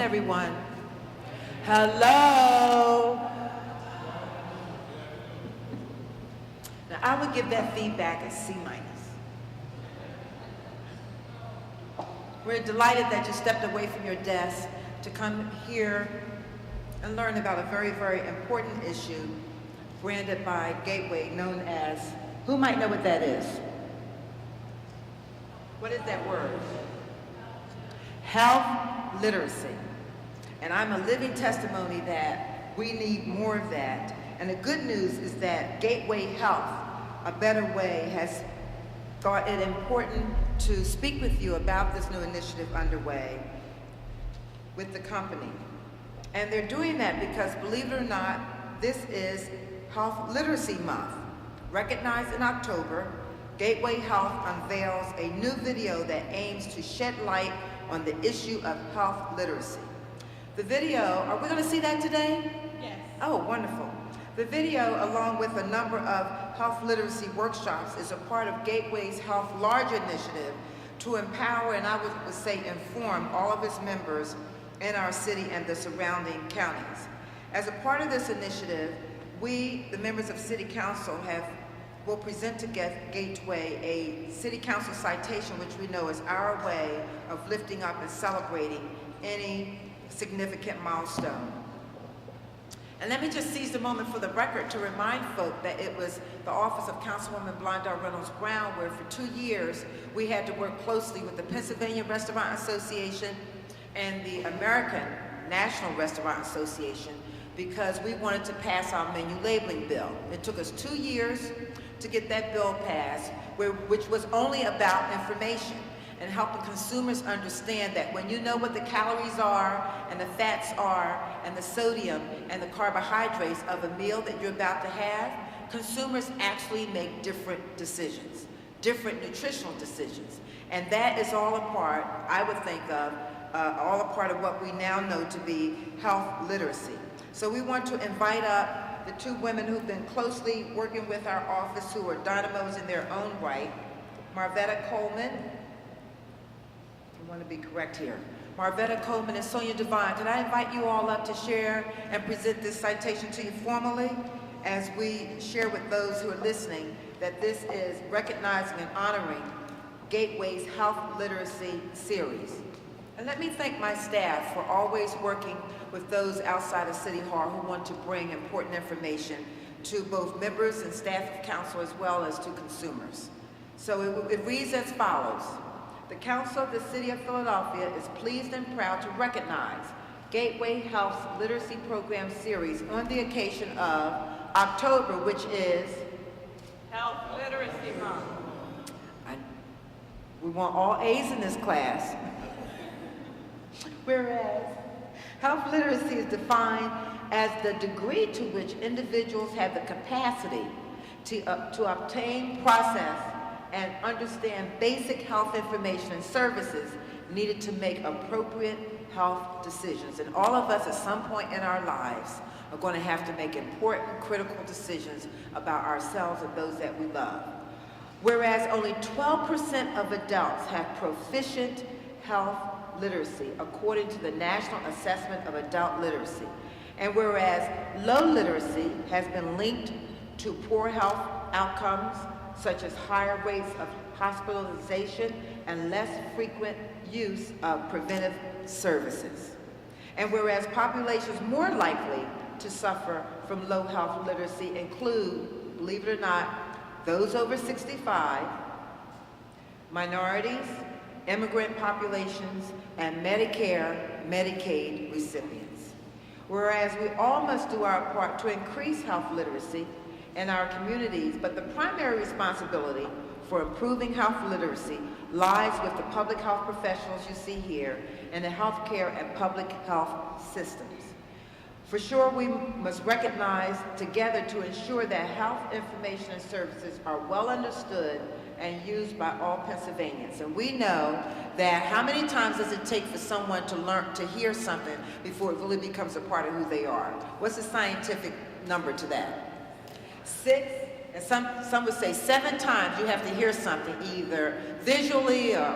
everyone. Hello. Now, I would give that feedback a C-. We're delighted that you stepped away from your desk to come here and learn about a very, very important issue branded by Gateway, known as, who might know what that is? What is that word? Health literacy. And I'm a living testimony that we need more of that. And the good news is that Gateway Health, A Better Way, has thought it important to speak with you about this new initiative underway with the company. And they're doing that because, believe it or not, this is Health Literacy Month. Recognized in October, Gateway Health unveils a new video that aims to shed light on the issue of health literacy. The video, are we going to see that today? Yes. Oh, wonderful. The video, along with a number of health literacy workshops, is a part of Gateway's Health Large initiative to empower, and I would say inform, all of its members in our city and the surrounding counties. As a part of this initiative, we, the members of City Council, will present to Gateway a City Council citation, which we know is our way of lifting up and celebrating any significant milestone. And let me just seize the moment for the record to remind folk that it was the office of Councilwoman Blondell Reynolds Brown where for 2 years we had to work closely with the Pennsylvania Restaurant Association and the American National Restaurant Association because we wanted to pass our menu labeling bill. It took us 2 years to get that bill passed, which was only about information and helping consumers understand that when you know what the calories are and the fats are and the sodium and the carbohydrates of a meal that you're about to have, consumers actually make different decisions, different nutritional decisions. And that is all a part, I would think of, all a part of what we now know to be health literacy. So we want to invite up the two women who've been closely working with our office who are dynamos in their own right, Marvetta Coleman, I want to be correct here. Marvetta Coleman and Sonia DeVan. Can I invite you all up to share and present this citation to you formally as we share with those who are listening that this is recognizing and honoring Gateway's Health Literacy Series. And let me thank my staff for always working with those outside of City Hall who want to bring important information to both members and staff of council as well as to consumers. So it reads as follows. The Council of the City of Philadelphia is pleased and proud to recognize Gateway Health's Literacy Program Series on the occasion of October, which is Health Literacy Month. We want all A's in this class. Whereas health literacy is defined as the degree to which individuals have the capacity to obtain, process, and understand basic health information and services needed to make appropriate health decisions. And all of us at some point in our lives are going to have to make important, critical decisions about ourselves and those that we love. Whereas only 12% of adults have proficient health literacy, according to the National Assessment of Adult Literacy. And whereas low literacy has been linked to poor health outcomes, such as higher rates of hospitalization and less frequent use of preventive services. And whereas populations more likely to suffer from low health literacy include, believe it or not, those over 65, minorities, immigrant populations, and Medicare, Medicaid recipients. Whereas we all must do our part to increase health literacy in our communities, but the primary responsibility for improving health literacy lies with the public health professionals you see here in the healthcare and public health systems. For sure, we must recognize together to ensure that health information and services are well understood and used by all Pennsylvanians. And we know that how many times does it take for someone to learn to hear something before it really becomes a part of who they are? What's the scientific number to that? 6, and some would say 7 times you have to hear something, either visually or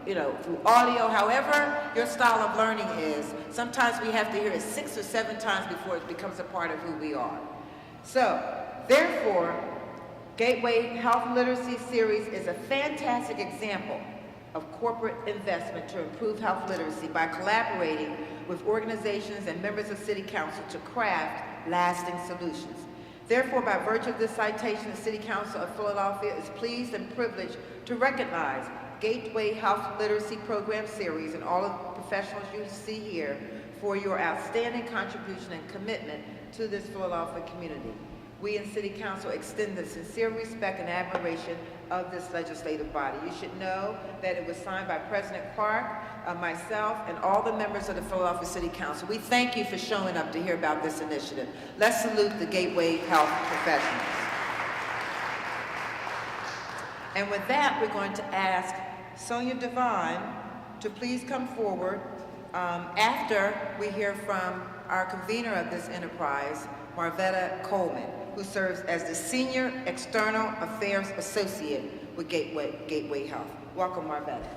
through audio, however your style of learning is. Sometimes we have to hear it 6 or 7 times before it becomes a part of who we are. So, therefore, Gateway Health Literacy Series is a fantastic example of corporate investment to improve health literacy by collaborating with organizations and members of City Council to craft lasting solutions. Therefore, by virtue of this citation, the City Council of Philadelphia is pleased and privileged to recognize Gateway Health Literacy Program Series and all of the professionals you see here for your outstanding contribution and commitment to this Philadelphia community. We in City Council extend the sincere respect and admiration of this legislative body. You should know that it was signed by President Clark, myself, and all the members of the Philadelphia City Council. We thank you for showing up to hear about this initiative. Let's salute the Gateway Health professionals. And with that, we're going to ask Sonia DeVan to please come forward after we hear from our convener of this enterprise, Marvetta Coleman, who serves as the Senior External Affairs Associate with Gateway Health. Welcome, Marvetta.